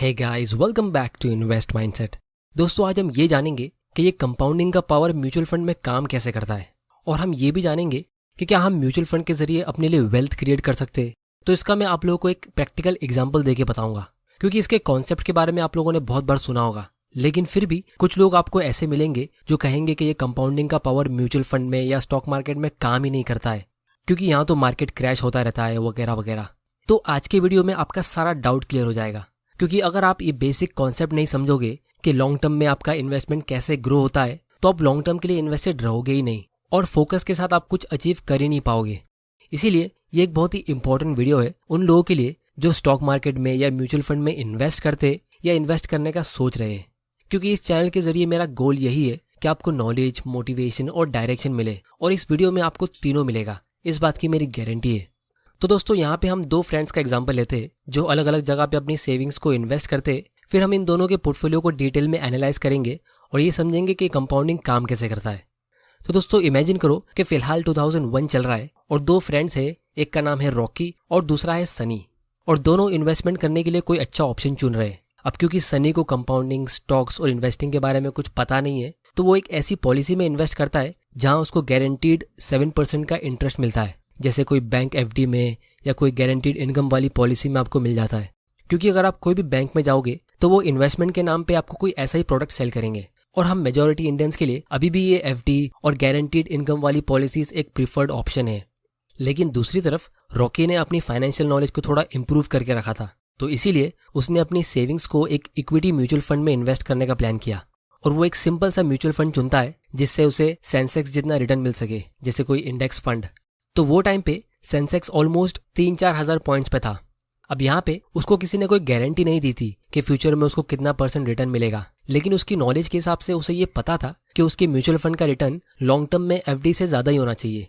Hey guys, welcome back to invest mindset. दोस्तों, आज हम ये जानेंगे कि ये कंपाउंडिंग का पावर म्यूचुअल फंड में काम कैसे करता है, और हम ये भी जानेंगे कि क्या हम म्यूचुअल फंड के जरिए अपने लिए वेल्थ क्रिएट कर सकते हैं। तो इसका मैं आप लोगों को एक प्रैक्टिकल एग्जांपल देके बताऊंगा, क्योंकि इसके कॉन्सेप्ट के बारे में आप लोगों ने बहुत बार सुना होगा, लेकिन फिर भी कुछ लोग आपको ऐसे मिलेंगे जो कहेंगे कि ये कंपाउंडिंग का पावर म्यूचुअल फंड में या स्टॉक मार्केट में काम ही नहीं करता है, क्योंकि यहाँ तो मार्केट क्रैश होता रहता है वगैरह वगैरह। तो आज के वीडियो में आपका सारा डाउट क्लियर हो जाएगा, क्योंकि अगर आप ये बेसिक कॉन्सेप्ट नहीं समझोगे कि लॉन्ग टर्म में आपका इन्वेस्टमेंट कैसे ग्रो होता है, तो आप लॉन्ग टर्म के लिए इन्वेस्टेड रहोगे ही नहीं और फोकस के साथ आप कुछ अचीव कर ही नहीं पाओगे। इसीलिए ये एक बहुत ही इंपॉर्टेंट वीडियो है उन लोगों के लिए जो स्टॉक मार्केट में या म्यूचुअल फंड में इन्वेस्ट करते या इन्वेस्ट करने का सोच रहे हैं, क्योंकि इस चैनल के जरिए मेरा गोल यही है कि आपको नॉलेज, मोटिवेशन और डायरेक्शन मिले, और इस वीडियो में आपको तीनों मिलेगा, इस बात की मेरी गारंटी है। तो दोस्तों, यहाँ पे हम दो फ्रेंड्स का एग्जांपल लेते हैं जो अलग अलग जगह पे अपनी सेविंग्स को इन्वेस्ट करते। फिर हम इन दोनों के पोर्टफोलियो को डिटेल में एनालाइज करेंगे और ये समझेंगे कि कंपाउंडिंग काम कैसे करता है। तो दोस्तों, इमेजिन करो कि फिलहाल 2001 चल रहा है और दो फ्रेंड्स है, एक का नाम है रॉकी और दूसरा है सनी, और दोनों इन्वेस्टमेंट करने के लिए कोई अच्छा ऑप्शन चुन रहे हैं। अब क्योंकि सनी को कंपाउंडिंग, स्टॉक्स और इन्वेस्टिंग के बारे में कुछ पता नहीं है, तो वो एक ऐसी पॉलिसी में इन्वेस्ट करता है जहां उसको गारंटीड 7% का इंटरेस्ट मिलता है, जैसे कोई बैंक एफडी में या कोई गारंटीड इनकम वाली पॉलिसी में आपको मिल जाता है। क्योंकि अगर आप कोई भी बैंक में जाओगे तो वो इन्वेस्टमेंट के नाम पे आपको कोई ऐसा ही प्रोडक्ट सेल करेंगे, और हम मेजॉरिटी इंडियंस के लिए अभी भी ये एफडी और गारंटीड इनकम वाली पॉलिसीज एक प्रीफर्ड ऑप्शन है। लेकिन दूसरी तरफ रॉकी ने अपनी फाइनेंशियल नॉलेज को थोड़ा इंप्रूव करके रखा था, तो इसीलिए उसने अपनी सेविंग्स को एक इक्विटी म्यूचुअल फंड में इन्वेस्ट करने का प्लान किया, और वो एक सिंपल सा म्यूचुअल फंड चुनता है जिससे उसे सेंसेक्स जितना रिटर्न मिल सके, जैसे कोई इंडेक्स फंड। तो वो टाइम पे सेंसेक्स ऑलमोस्ट 3-4 हजार पॉइंट्स पे था। अब यहाँ पे उसको किसी ने कोई गारंटी नहीं दी थी कि फ्यूचर में उसको कितना % रिटर्न मिलेगा, लेकिन उसकी नॉलेज के हिसाब से उसे ये पता था कि उसके म्यूचुअल फंड का रिटर्न लॉन्ग टर्म में एफडी से ज्यादा ही होना चाहिए।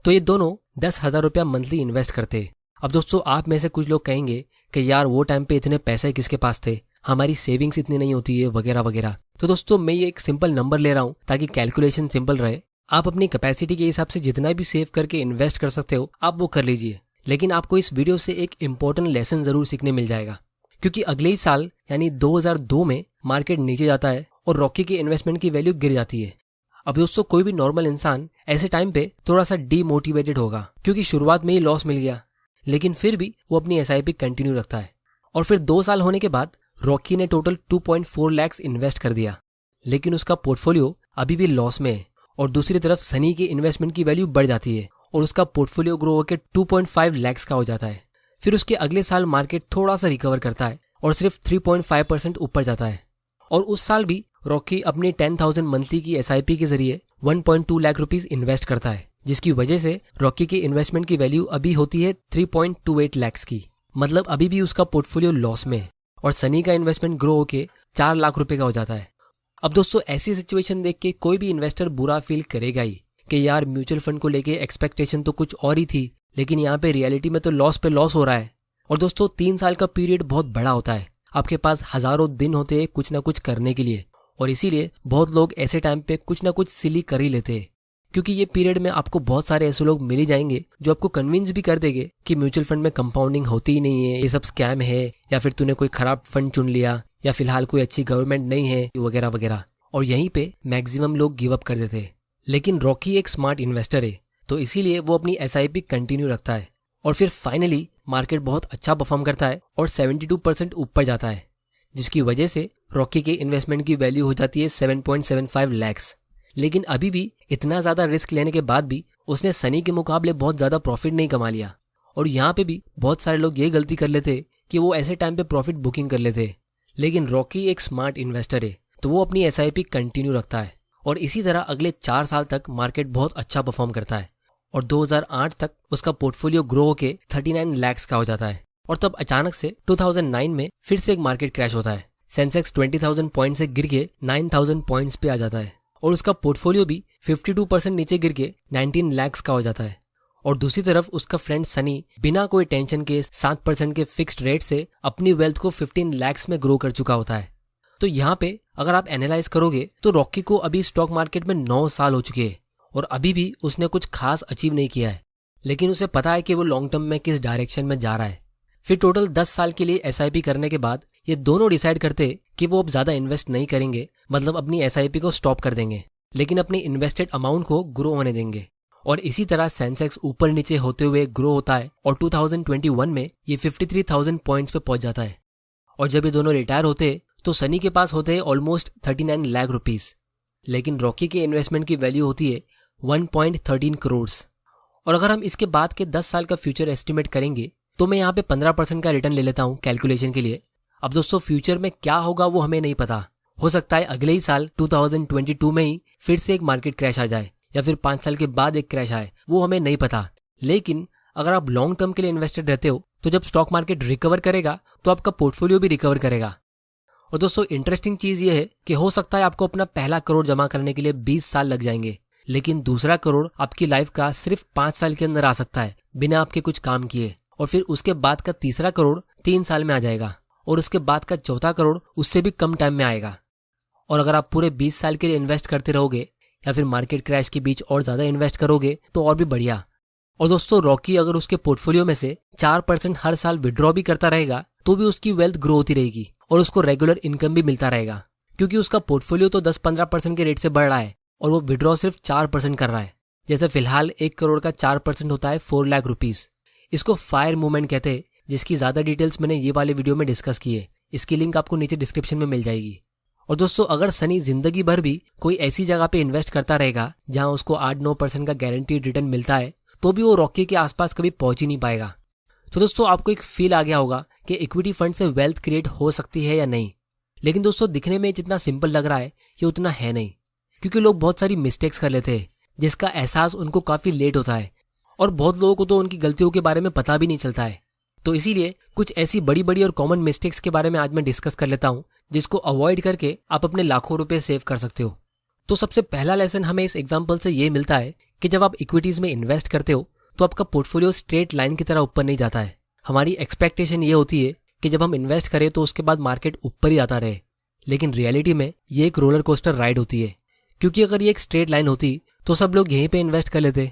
तो ये दोनों 10,000 रुपया मंथली इन्वेस्ट करते। अब दोस्तों, आप में से कुछ लोग कहेंगे कि यार वो टाइम पे इतने पैसे किसके पास थे, हमारी सेविंग्स इतनी नहीं होती है वगैरह वगैरह। तो दोस्तों, मैं ये एक सिंपल नंबर ले रहा हूँ ताकि कैलकुलेशन सिंपल रहे। आप अपनी कैपेसिटी के हिसाब से जितना भी सेव करके इन्वेस्ट कर सकते हो आप वो कर लीजिए, लेकिन आपको इस वीडियो से एक इंपॉर्टेंट लेसन जरूर सीखने मिल जाएगा, क्योंकि अगले ही साल यानी 2002 में मार्केट नीचे जाता है और रॉकी के इन्वेस्टमेंट की वैल्यू गिर जाती है। अब दोस्तों, कोई भी नॉर्मल इंसान ऐसे टाइम पे थोड़ा सा डीमोटिवेटेड होगा, क्योंकि शुरुआत में ही लॉस मिल गया, लेकिन फिर भी वो अपनी एसआईपी कंटिन्यू रखता है। और फिर 2 साल होने के बाद रॉकी ने टोटल 2.4 लाख इन्वेस्ट कर दिया, लेकिन उसका पोर्टफोलियो अभी भी लॉस में है। और दूसरी तरफ सनी की इन्वेस्टमेंट की वैल्यू बढ़ जाती है और उसका पोर्टफोलियो ग्रो होकर 2.5 लाख का हो जाता है। फिर उसके अगले साल मार्केट थोड़ा सा रिकवर करता है और सिर्फ 3.5% ऊपर जाता है, और उस साल भी रॉकी अपनी 10,000 मंथली की एसआईपी के जरिए 1.2 लाख रुपीज इन्वेस्ट करता है, जिसकी वजह से रॉकी की इन्वेस्टमेंट की वैल्यू अभी होती है 3.28 लाख की। मतलब अभी भी उसका पोर्टफोलियो लॉस में है, और सनी का इन्वेस्टमेंट ग्रो होकर 4 लाख रुपए का हो जाता है। अब दोस्तों, ऐसी सिचुएशन देख के कोई भी इन्वेस्टर बुरा फील करेगा ही कि यार म्यूचुअल फंड को लेके एक्सपेक्टेशन तो कुछ और ही थी, लेकिन यहाँ पे रियलिटी में तो लॉस पे लॉस हो रहा है। और दोस्तों, 3 साल का पीरियड बहुत बड़ा होता है, आपके पास हजारों दिन होते हैं कुछ ना कुछ करने के लिए, और इसीलिए बहुत लोग ऐसे टाइम पे कुछ ना कुछ सिली कर ही लेते हैं। क्योंकि ये पीरियड में आपको बहुत सारे ऐसे लोग मिल ही जाएंगे जो आपको कन्विंस भी कर देंगे कि म्यूचुअल फंड में कंपाउंडिंग होती ही नहीं है, ये सब स्कैम है, या फिर तूने कोई खराब फंड चुन लिया, या फिलहाल कोई अच्छी गवर्नमेंट नहीं है वगैरह वगैरह। और यहीं पे मैक्सिमम लोग गिव अप कर देते हैं। लेकिन रॉकी एक स्मार्ट इन्वेस्टर है, तो इसीलिए वो अपनी एसआईपी कंटिन्यू रखता है, और फिर फाइनली मार्केट बहुत अच्छा परफॉर्म करता है और 72% ऊपर जाता है, जिसकी वजह से रॉकी के इन्वेस्टमेंट की वैल्यू हो जाती है 7.75 लाख। लेकिन अभी भी इतना ज्यादा रिस्क लेने के बाद भी उसने सनी के मुकाबले बहुत ज्यादा प्रॉफिट नहीं कमा लिया। और यहाँ पे भी बहुत सारे लोग ये गलती कर लेते कि वो ऐसे टाइम पे प्रॉफिट बुकिंग कर लेते, लेकिन रॉकी एक स्मार्ट इन्वेस्टर है, तो वो अपनी एसआईपी कंटिन्यू रखता है, और इसी तरह अगले 4 साल तक मार्केट बहुत अच्छा परफॉर्म करता है, और 2008 तक उसका पोर्टफोलियो ग्रो होकर 39 लाख का हो जाता है। और तब अचानक से 2009 में फिर से एक मार्केट क्रैश होता है, सेंसेक्स 20,000 पॉइंट से गिर के 9,000 पॉइंट्स पे आ जाता है, और उसका पोर्टफोलियो भी 52% नीचे गिर के 19 लाख का हो जाता है। और दूसरी तरफ उसका फ्रेंड सनी बिना कोई टेंशन के 7% के फिक्स्ड रेट से अपनी वेल्थ को 15 लाख में ग्रो कर चुका होता है। तो यहाँ पे अगर आप एनालाइज करोगे तो रॉकी को अभी स्टॉक मार्केट में 9 साल हो चुके हैं और अभी भी उसने कुछ खास अचीव नहीं किया है, लेकिन उसे पता है कि वो लॉन्ग टर्म में किस डायरेक्शन में जा रहा है। फिर टोटल 10 साल के लिए एसआईपी करने के बाद ये दोनों डिसाइड करते कि वो अब ज़्यादा इन्वेस्ट नहीं करेंगे, मतलब अपनी SIP को स्टॉप कर देंगे, लेकिन अपनी इन्वेस्टेड अमाउंट को ग्रो होने देंगे। और इसी तरह सेंसेक्स ऊपर नीचे होते हुए ग्रो होता है और 2021 में ये 53,000 पॉइंट्स पे पहुंच जाता है। और जब ये दोनों रिटायर होते तो सनी के पास होते हैं ऑलमोस्ट 39 लाख रुपीस, लेकिन रॉकी के इन्वेस्टमेंट की वैल्यू होती है 1.13 करोड़। और अगर हम इसके बाद के 10 साल का फ्यूचर एस्टिमेट करेंगे तो मैं यहाँ पे 15% का रिटर्न ले लेता हूँ कैलकुलेशन के लिए। अब दोस्तों फ्यूचर में क्या होगा वो हमें नहीं पता, हो सकता है अगले ही साल 2022 में ही फिर से एक मार्केट क्रैश आ जाए या फिर 5 साल के बाद एक क्रैश आए, वो हमें नहीं पता। लेकिन अगर आप लॉन्ग टर्म के लिए इन्वेस्टेड रहते हो तो जब स्टॉक मार्केट रिकवर करेगा तो आपका पोर्टफोलियो भी रिकवर करेगा। और दोस्तों इंटरेस्टिंग चीज ये है कि हो सकता है आपको अपना पहला करोड़ जमा करने के लिए 20 साल लग जाएंगे, लेकिन दूसरा करोड़ आपकी लाइफ का सिर्फ 5 साल के अंदर आ सकता है बिना आपके कुछ काम किए। और फिर उसके बाद का तीसरा करोड़ 3 साल में आ जाएगा और उसके बाद का चौथा करोड़ उससे भी कम टाइम में आएगा। और अगर आप पूरे 20 साल के लिए इन्वेस्ट करते रहोगे या फिर मार्केट क्रैश के बीच और ज्यादा इन्वेस्ट करोगे तो और भी बढ़िया। और दोस्तों रॉकी अगर उसके पोर्टफोलियो में से 4% हर साल विड्रॉ भी करता रहेगा तो भी उसकी वेल्थ ग्रो होती रहेगी और उसको रेगुलर इनकम भी मिलता रहेगा, क्योंकि उसका पोर्टफोलियो तो 10-15% के रेट से बढ़ रहा है और वो विड्रॉ सिर्फ 4% कर रहा है। जैसे फिलहाल 1 करोड़ का 4% होता है 4 लाख रुपीस। इसको फायर मूवमेंट कहते हैं, जिसकी ज्यादा डिटेल्स मैंने ये वाले वीडियो में डिस्कस की है, इसकी लिंक आपको नीचे डिस्क्रिप्शन में मिल जाएगी। और दोस्तों अगर सनी जिंदगी भर भी कोई ऐसी जगह पे इन्वेस्ट करता रहेगा जहां उसको 8-9% का गारंटीड रिटर्न मिलता है तो भी वो रॉकी के आसपास कभी पहुंच ही नहीं पाएगा। तो दोस्तों आपको एक फील आ गया होगा कि इक्विटी फंड से वेल्थ क्रिएट हो सकती है या नहीं। लेकिन दोस्तों दिखने में जितना सिंपल लग रहा है ये उतना है नहीं, क्योंकि लोग बहुत सारी मिस्टेक्स कर लेते हैं जिसका एहसास उनको काफी लेट होता है और बहुत लोगों को तो उनकी गलतियों के बारे में पता भी नहीं चलता है। तो इसीलिए कुछ ऐसी बड़ी बड़ी और कॉमन मिस्टेक्स के बारे में आज मैं डिस्कस कर लेता हूं जिसको अवॉइड करके आप अपने लाखों रुपए सेव कर सकते हो। तो सबसे पहला लेसन हमें इस एग्जांपल से ये मिलता है कि जब आप इक्विटीज में इन्वेस्ट करते हो तो आपका पोर्टफोलियो स्ट्रेट लाइन की तरह ऊपर नहीं जाता है। हमारी एक्सपेक्टेशन ये होती है कि जब हम इन्वेस्ट करें तो उसके बाद मार्केट ऊपर ही आता रहे, लेकिन रियलिटी में ये एक रोलर कोस्टर राइड होती है, क्योंकि अगर ये एक स्ट्रेट लाइन होती तो सब लोग यहीं पे इन्वेस्ट कर लेते।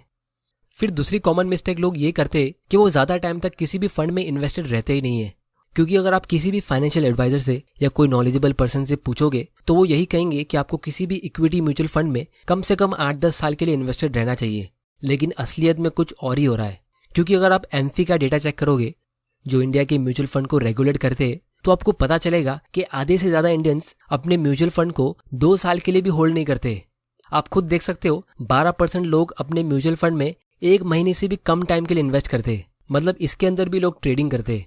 फिर दूसरी कॉमन मिस्टेक लोग ये करते कि वो ज्यादा टाइम तक किसी भी फंड में इन्वेस्टेड रहते ही नहीं है, क्योंकि अगर आप किसी भी फाइनेंशियल एडवाइजर से या कोई नॉलेजेबल पर्सन से पूछोगे तो वो यही कहेंगे कि आपको किसी भी इक्विटी म्यूचुअल फंड में कम से कम 8-10 साल के लिए इन्वेस्टेड रहना चाहिए। लेकिन असलियत में कुछ और ही हो रहा है, क्योंकि अगर आप एमफी का डेटा चेक करोगे जो इंडिया के म्यूचुअल फंड को रेगुलेट करते हैं तो आपको पता चलेगा कि आधे से ज्यादा इंडियंस अपने म्यूचुअल फंड को 2 साल के लिए भी होल्ड नहीं करते। आप खुद देख सकते हो 12% लोग अपने म्यूचुअल फंड में 1 महीने से भी कम टाइम के लिए इन्वेस्ट करते, मतलब इसके अंदर भी लोग ट्रेडिंग करते।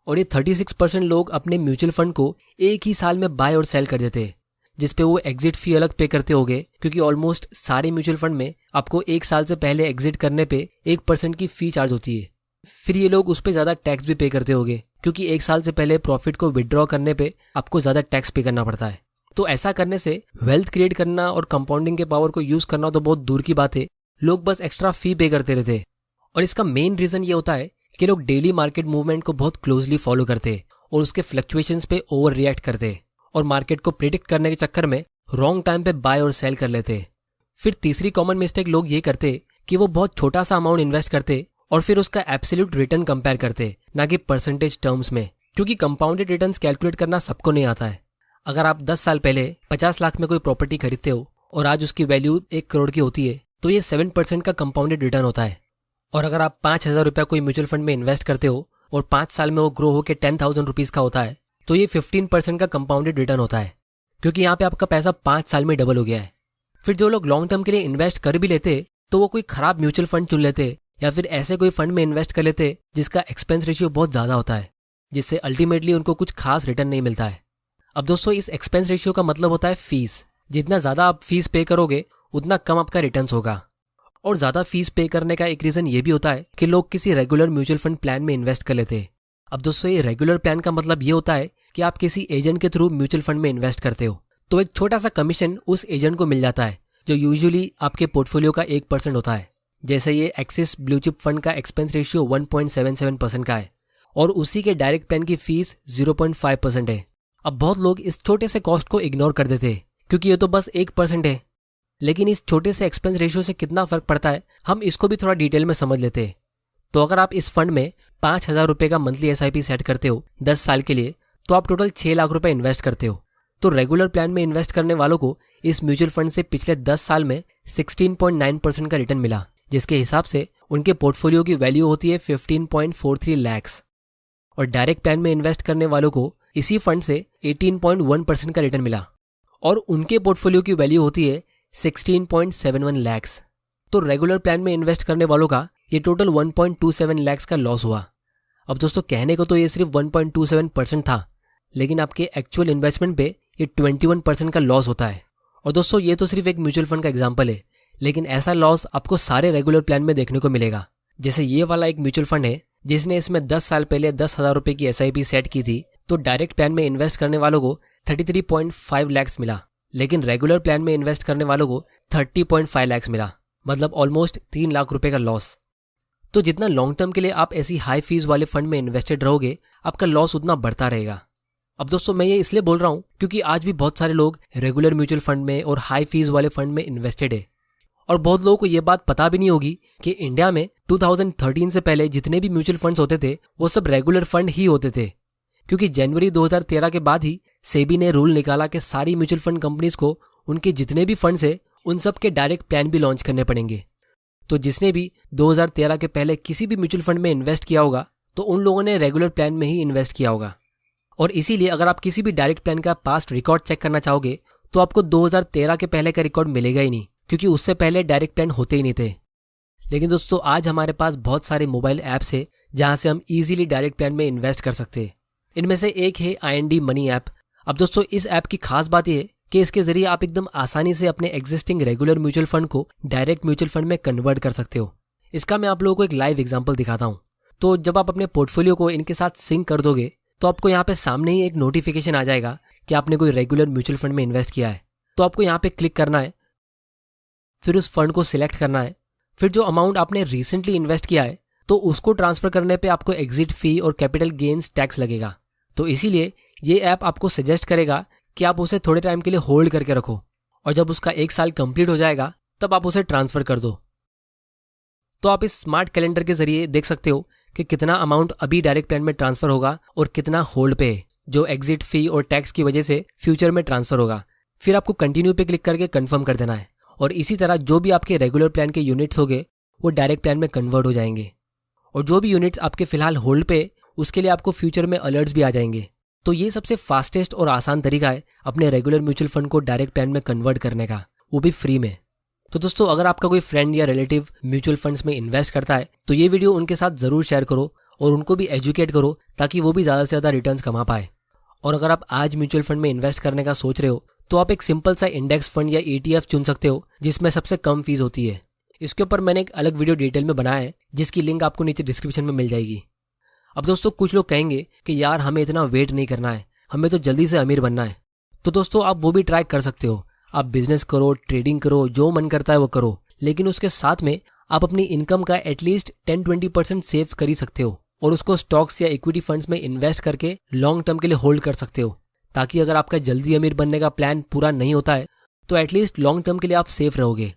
और ये 36% लोग अपने म्यूचुअल फंड को 1 ही साल में बाय और सेल कर देते, जिसपे वो एग्जिट फी अलग पे करते होंगे, क्योंकि ऑलमोस्ट सारे म्यूचुअल फंड में आपको 1 साल से पहले एग्जिट करने पे 1% की फी चार्ज होती है। फिर ये लोग उस पर ज्यादा टैक्स भी पे करते होंगे, क्योंकि 1 साल से पहले प्रॉफिट को विड्रॉ करने पे आपको ज्यादा टैक्स पे करना पड़ता है। तो ऐसा करने से वेल्थ क्रिएट करना और कंपाउंडिंग के पावर को यूज करना तो बहुत दूर की बात है, लोग बस एक्स्ट्रा फी पे करते रहते। और इसका मेन रीजन ये होता है कि लोग डेली मार्केट मूवमेंट को बहुत क्लोजली फॉलो करते और उसके फ्लक्चुएशंस पे ओवर रिएक्ट करते और मार्केट को प्रिडिक्ट करने के चक्कर में रॉन्ग टाइम पे बाय और सेल कर लेते। फिर तीसरी कॉमन मिस्टेक लोग ये करते कि वो बहुत छोटा सा अमाउंट इन्वेस्ट करते और फिर उसका एब्सोल्यूट रिटर्न कंपेयर करते, ना कि परसेंटेज टर्म्स में, क्योंकि कंपाउंडेड रिटर्न्स कैलकुलेट करना सबको नहीं आता है। अगर आप 10 साल पहले 50 लाख में कोई प्रॉपर्टी खरीदते हो और आज उसकी वैल्यू 1 करोड़ की होती है तो ये 7% का कंपाउंडेड रिटर्न होता है। और अगर आप 5,000 रुपया कोई म्यूचुअल फंड में इन्वेस्ट करते हो और 5 साल में वो ग्रो होकर 10,000 रुपीज का होता है तो ये 15% का कंपाउंडेड रिटर्न होता है, क्योंकि यहाँ पे आपका पैसा 5 साल में डबल हो गया है। फिर जो लोग लॉन्ग टर्म के लिए इन्वेस्ट कर भी लेते तो वो कोई खराब म्यूचुअल फंड चुन लेते या फिर ऐसे कोई फंड में इन्वेस्ट कर लेते जिसका एक्सपेंस रेशियो बहुत ज्यादा होता है, जिससे अल्टीमेटली उनको कुछ खास रिटर्न नहीं मिलता है। अब दोस्तों इस एक्सपेंस रेशियो का मतलब होता है फीस। जितना ज्यादा आप फीस पे करोगे उतना कम आपका रिटर्न्स होगा। और ज्यादा फीस पे करने का एक रीजन ये भी होता है कि लोग किसी रेगुलर म्यूचुअल फंड प्लान में इन्वेस्ट कर लेते हैं। अब दोस्तों ये रेगुलर प्लान का मतलब ये होता है कि आप किसी एजेंट के थ्रू म्यूचुअल फंड में इन्वेस्ट करते हो तो एक छोटा सा कमीशन उस एजेंट को मिल जाता है, जो यूजुअली आपके पोर्टफोलियो का 1% होता है। जैसे ये एक्सिस ब्लू चिप फंड का एक्सपेंस रेशियो 1.77% का है और उसी के डायरेक्ट प्लान की फीस 0.5% है। अब बहुत लोग इस छोटे से कॉस्ट को इग्नोर कर देते हैं क्योंकि ये तो बस 1% है, लेकिन इस छोटे से एक्सपेंस रेशियो से कितना फर्क पड़ता है हम इसको भी थोड़ा डिटेल में समझ लेते हैं। तो अगर आप इस फंड में 5,000 रुपए का मंथली SIP सेट करते हो 10 साल के लिए तो आप टोटल 6 लाख रुपए इन्वेस्ट करते हो। तो रेगुलर प्लान में इन्वेस्ट करने वालों को इस म्यूचुअल फंड से पिछले 10 साल में 16.9% का रिटर्न मिला, जिसके हिसाब से उनके पोर्टफोलियो की वैल्यू होती है 15.43 लाख। और डायरेक्ट प्लान में इन्वेस्ट करने वालों को इसी फंड से 18.1% का रिटर्न मिला और उनके पोर्टफोलियो की वैल्यू होती है 16.71 लाख। तो रेगुलर प्लान में इन्वेस्ट करने वालों का ये टोटल 1.27 लाख का लॉस हुआ। अब दोस्तों कहने को तो ये सिर्फ 1.27% था, लेकिन आपके एक्चुअल इन्वेस्टमेंट पे ये 21% का लॉस होता है। और दोस्तों ये तो सिर्फ एक म्यूचुअल फंड का एग्जांपल है, लेकिन ऐसा लॉस आपको सारे रेगुलर प्लान में देखने को मिलेगा। जैसे ये वाला एक म्यूचुअल फंड है जिसने इसमें 10 साल पहले 10,000 रुपए की SIP सेट की थी, तो डायरेक्ट प्लान में इन्वेस्ट करने वालों को 33.5 लाख मिला, लेकिन रेगुलर प्लान में इन्वेस्ट करने वालों को 30.5 लाख मिला, मतलब ऑलमोस्ट 3 लाख रुपए का लॉस। तो जितना लॉन्ग टर्म के लिए आप ऐसी हाई फीस वाले फंड में इन्वेस्टेड रहोगे, आपका लॉस उतना बढ़ता रहेगा। अब दोस्तों मैं ये इसलिए बोल रहा हूँ क्योंकि आज भी बहुत सारे लोग रेगुलर म्यूचुअल फंड में और हाई फीस वाले फंड में इन्वेस्टेड है, और बहुत लोगों को ये बात पता भी नहीं होगी कि इंडिया में 2013 से पहले जितने भी म्यूचुअल फंड्स होते थे वो सब रेगुलर फंड ही होते थे, क्योंकि जनवरी 2013 के बाद ही सेबी ने रूल निकाला कि सारी म्यूचुअल फंड कंपनीज को उनके जितने भी फंड्स है उन सब के डायरेक्ट प्लान भी लॉन्च करने पड़ेंगे। तो जिसने भी 2013 के पहले किसी भी म्यूचुअल फंड में इन्वेस्ट किया होगा तो उन लोगों ने रेगुलर प्लान में ही इन्वेस्ट किया होगा। और इसीलिए अगर आप किसी भी डायरेक्ट प्लान का पास्ट रिकॉर्ड चेक करना चाहोगे तो आपको 2013 के पहले का रिकॉर्ड मिलेगा ही नहीं, क्योंकि उससे पहले डायरेक्ट प्लान होते ही नहीं थे। लेकिन दोस्तों आज हमारे पास बहुत सारे मोबाइल ऐप्स है जहां से हम इजीली डायरेक्ट प्लान में इन्वेस्ट कर सकते हैं। इनमें से एक है IND मनी ऐप। अब दोस्तों इस ऐप की खास बात यह है कि इसके जरिए आप एकदम आसानी से अपने एग्जिस्टिंग रेगुलर म्यूचुअल फंड को डायरेक्ट म्यूचुअल फंड में कन्वर्ट कर सकते हो। इसका मैं आप लोगों को एक लाइव एग्जांपल दिखाता हूँ। तो जब आप अपने पोर्टफोलियो को इनके साथ सिंक कर दोगे तो आपको यहाँ पे सामने ही एक नोटिफिकेशन आ जाएगा कि आपने कोई रेगुलर म्यूचुअल फंड में इन्वेस्ट किया है। तो आपको यहाँ पे क्लिक करना है, फिर उस फंड को सिलेक्ट करना है, फिर जो अमाउंट आपने रिसेंटली इन्वेस्ट किया है तो उसको ट्रांसफर करने पे आपको एग्जिट फी और कैपिटल गेन्स टैक्स लगेगा। तो इसीलिए ये ऐप आपको सजेस्ट करेगा कि आप उसे थोड़े टाइम के लिए होल्ड करके रखो, और जब उसका 1 साल कंप्लीट हो जाएगा तब आप उसे ट्रांसफर कर दो। तो आप इस स्मार्ट कैलेंडर के जरिए देख सकते हो कि कितना अमाउंट अभी डायरेक्ट प्लान में ट्रांसफर होगा और कितना होल्ड पे है, जो एग्जिट फी और टैक्स की वजह से फ्यूचर में ट्रांसफर होगा। फिर आपको कंटिन्यू पे क्लिक करके कंफर्म कर देना है, और इसी तरह जो भी आपके रेगुलर प्लान के यूनिट्स होंगे वो डायरेक्ट प्लान में कन्वर्ट हो जाएंगे, और जो भी यूनिट्स आपके फिलहाल होल्ड पे उसके लिए आपको फ्यूचर में अलर्ट्स भी आ जाएंगे। तो ये सबसे फास्टेस्ट और आसान तरीका है अपने रेगुलर म्यूचुअल फंड को डायरेक्ट प्लान में कन्वर्ट करने का, वो भी फ्री में। तो दोस्तों अगर आपका कोई फ्रेंड या रिलेटिव म्यूचुअल फंड्स में इन्वेस्ट करता है तो ये वीडियो उनके साथ जरूर शेयर करो और उनको भी एजुकेट करो, ताकि वो भी ज़्यादा से ज़्यादा रिटर्न्स कमा पाए। और अगर आप आज म्यूचुअल फंड में इन्वेस्ट करने का सोच रहे हो तो आप एक सिंपल सा इंडेक्स फंड या ETF चुन सकते हो जिसमें सबसे कम फीस होती है। इसके ऊपर मैंने एक अलग वीडियो डिटेल में बनाया है जिसकी लिंक आपको नीचे डिस्क्रिप्शन में मिल जाएगी। अब दोस्तों कुछ लोग कहेंगे कि यार हमें इतना वेट नहीं करना है, हमें तो जल्दी से अमीर बनना है। तो दोस्तों आप वो भी ट्राई कर सकते हो, आप बिजनेस करो, ट्रेडिंग करो, जो मन करता है वो करो, लेकिन उसके साथ में आप अपनी इनकम का एटलीस्ट 10-20% सेव कर ही सकते हो और उसको स्टॉक्स या इक्विटी फंड्स में इन्वेस्ट करके लॉन्ग टर्म के लिए होल्ड कर सकते हो, ताकि अगर आपका जल्दी अमीर बनने का प्लान पूरा नहीं होता है तो एटलीस्ट लॉन्ग टर्म के लिए आप सेफ रहोगे।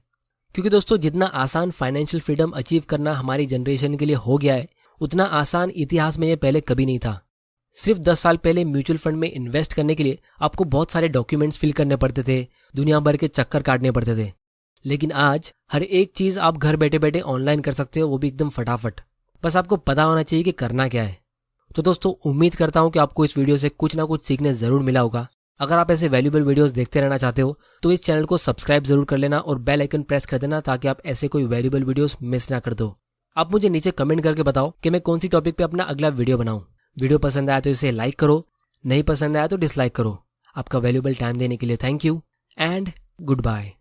क्योंकि दोस्तों जितना आसान फाइनेंशियल फ्रीडम अचीव करना हमारी जनरेशन के लिए हो गया है, उतना आसान इतिहास में ये पहले कभी नहीं था। सिर्फ 10 साल पहले म्यूचुअल फंड में इन्वेस्ट करने के लिए आपको बहुत सारे डॉक्यूमेंट्स फिल करने पड़ते थे, दुनिया भर के चक्कर काटने पड़ते थे, लेकिन आज हर एक चीज़ आप घर बैठे बैठे ऑनलाइन कर सकते हो, वो भी एकदम फटाफट। बस आपको पता होना चाहिए कि करना क्या है। तो दोस्तों उम्मीद करता हूँ कि आपको इस वीडियो से कुछ ना कुछ सीखने ज़रूर मिला होगा। अगर आप ऐसे वैल्यूएबल वीडियोस देखते रहना चाहते हो तो इस चैनल को सब्सक्राइब जरूर कर लेना और बेल आइकन प्रेस कर देना, ताकि आप ऐसे कोई वैल्यूएबल वीडियोस मिस ना कर दो। आप मुझे नीचे कमेंट करके बताओ कि मैं कौन सी टॉपिक पे अपना अगला वीडियो बनाऊं। वीडियो पसंद आया तो इसे लाइक करो, नहीं पसंद आया तो डिसलाइक करो। आपका वैल्यूएबल टाइम देने के लिए thank you and good bye.